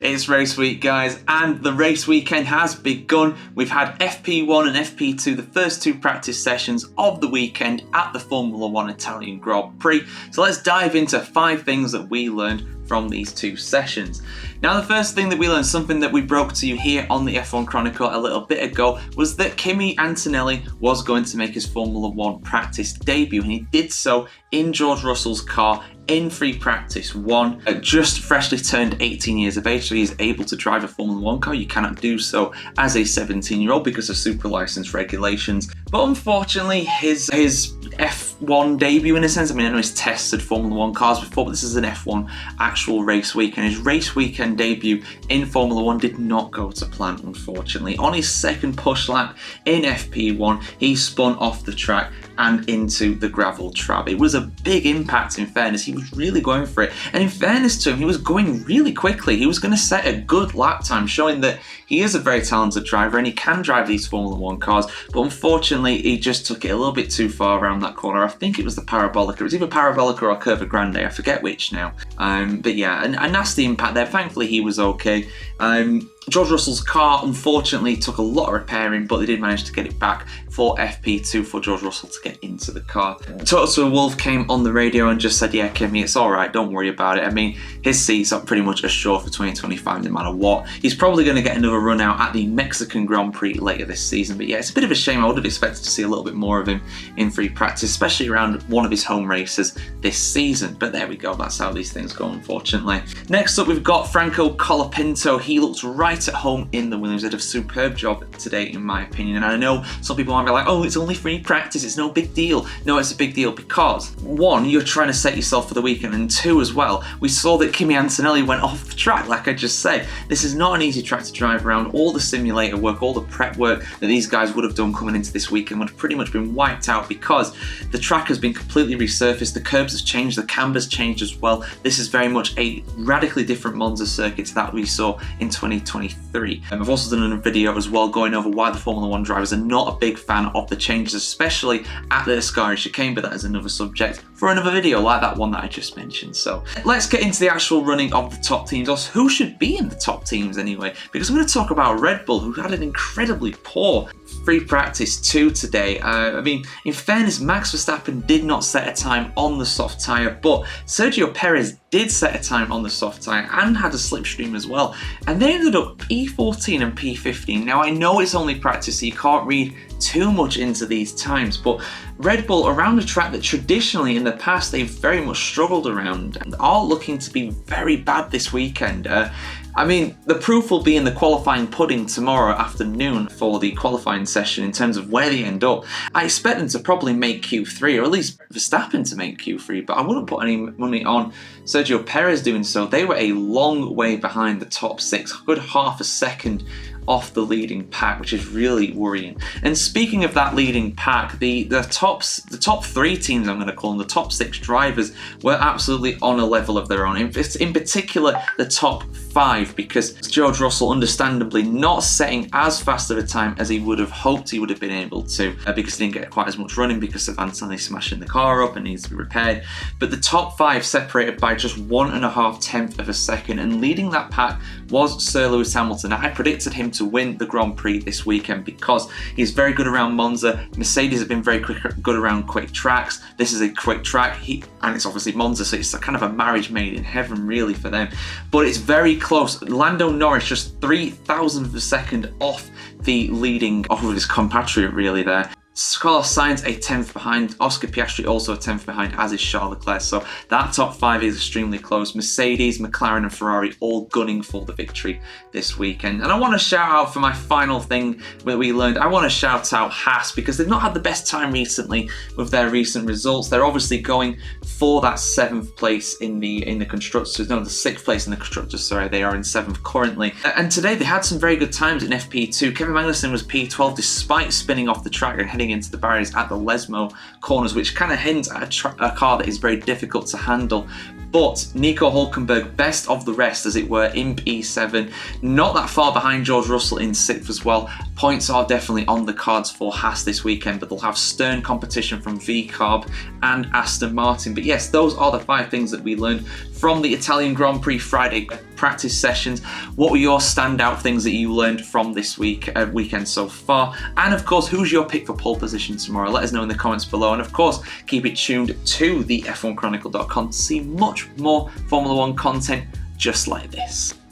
It's race week, guys, and the race weekend has begun. We've had FP1 and FP2, the first two practice sessions of the weekend at the Formula 1 Italian Grand Prix. So let's dive into 5 things that we learned from these two sessions. Now, the first thing that we learned, something that we broke to you here on the F1 Chronicle a little bit ago, was that Kimi Antonelli was going to make his Formula 1 practice debut, and he did so in George Russell's car in free practice 1, just freshly turned 18 years of age, so he's able to drive a Formula 1 car. You cannot do so as a 17-year-old because of super license regulations. But unfortunately, his F1 debut, in a sense, I mean, I know he's tested Formula 1 cars before, but this is an F1 actual race weekend. His race weekend debut in Formula 1 did not go to plan, unfortunately. On his second push lap in FP1, he spun off the track and into the gravel trap. It was a big impact, in fairness. He was really going for it. And in fairness to him, he was going really quickly. He was going to set a good lap time, showing that he is a very talented driver and he can drive these Formula 1 cars. But unfortunately, he just took it a little bit too far around that corner. I think it was the Parabolica. It was either Parabolica or Curva Grande. I forget which now. But yeah, a nasty impact there. Thankfully, he was okay. George Russell's car unfortunately took a lot of repairing, but they did manage to get it back for FP2 for George Russell to get into the car. Toto Wolff came on the radio and just said, yeah, Kimi, it's all right, don't worry about it. I mean, his seats are pretty much assured for 2025 no matter what. He's probably going to get another run out at the Mexican Grand Prix later this season, but yeah, it's a bit of a shame. I would have expected to see a little bit more of him in free practice, especially around one of his home races this season. But there we go, that's how these things go, unfortunately. Next up, we've got Franco Colapinto. He looked right at home in the Williams. Did a superb job today, in my opinion. And I know some people might be like, oh, it's only free practice, it's no big deal. No, it's a big deal because 1, you're trying to set yourself for the weekend, and 2 as well, we saw that Kimi Antonelli went off the track, like I just said. This is not an easy track to drive around. All the simulator work, all the prep work that these guys would have done coming into this weekend would have pretty much been wiped out because the track has been completely resurfaced, the curbs have changed, the camber's changed as well. This is very much a radically different Monza circuit to that we saw in 2023. I've also done a video as well going over why the Formula 1 drivers are not a big fan of the changes, especially at the Ascari chicane, but that is another subject for another video like that one that I just mentioned. So let's get into the actual running of the top teams, or who should be in the top teams anyway, because I'm going to talk about Red Bull, who had an incredibly poor free practice 2 today. I mean, in fairness, Max Verstappen did not set a time on the soft tyre, but Sergio Perez did set a time on the soft tyre and had a slipstream as well, and they ended up P14 and P15. Now, I know it's only practice, so you can't read too much into these times, but Red Bull, around a track that traditionally in the past they've very much struggled around, and are looking to be very bad this weekend. I mean, the proof will be in the qualifying pudding tomorrow afternoon for the qualifying session in terms of where they end up. I expect them to probably make Q3, or at least Verstappen to make Q3, but I wouldn't put any money on Sergio Perez doing so. They were a long way behind the top 6, a good half a second off the leading pack, which is really worrying. And speaking of that leading pack, the top 3 teams, I'm going to call them, the top 6 drivers, were absolutely on a level of their own. In particular, the top 5, because George Russell, understandably, not setting as fast of a time as he would have hoped he would have been able to, because he didn't get quite as much running because of Antonelli smashing the car up and needs to be repaired. But the top 5 separated by just 1.5 tenths of a second, and leading that pack was Sir Lewis Hamilton. I predicted him to win the Grand Prix this weekend because he's very good around Monza. Mercedes have been very good around quick tracks. This is a quick track, and it's obviously Monza, so it's a kind of a marriage made in heaven really for them. But it's very close. Lando Norris just 0.003 of a second off the leading, off of his compatriot really there. Carlos Sainz a 10th behind, Oscar Piastri also a 10th behind, as is Charles Leclerc. So that top 5 is extremely close. Mercedes, McLaren and Ferrari all gunning for the victory this weekend. And I want to shout out, for my final thing that we learned, I want to shout out Haas, because they've not had the best time recently with their recent results. They're obviously going for that 7th place in the constructors, no, the 6th place in the constructors, sorry, they are in 7th currently. And today they had some very good times in FP2. Kevin Magnussen was P12 despite spinning off the track and heading into the barriers at the Lesmo corners, which kind of hints at a car that is very difficult to handle. But Nico Hülkenberg, best of the rest as it were, in P7, not that far behind George Russell in 6th as well. Points are definitely on the cards for Haas this weekend, but they'll have stern competition from VCarb and Aston Martin. But yes, those are the 5 things that we learned from the Italian Grand Prix Friday practice sessions. What were your standout things that you learned from this weekend so far? And of course, who's your pick for pole position tomorrow? Let us know in the comments below. And of course, keep it tuned to the F1Chronicle.com to see much more Formula One content just like this.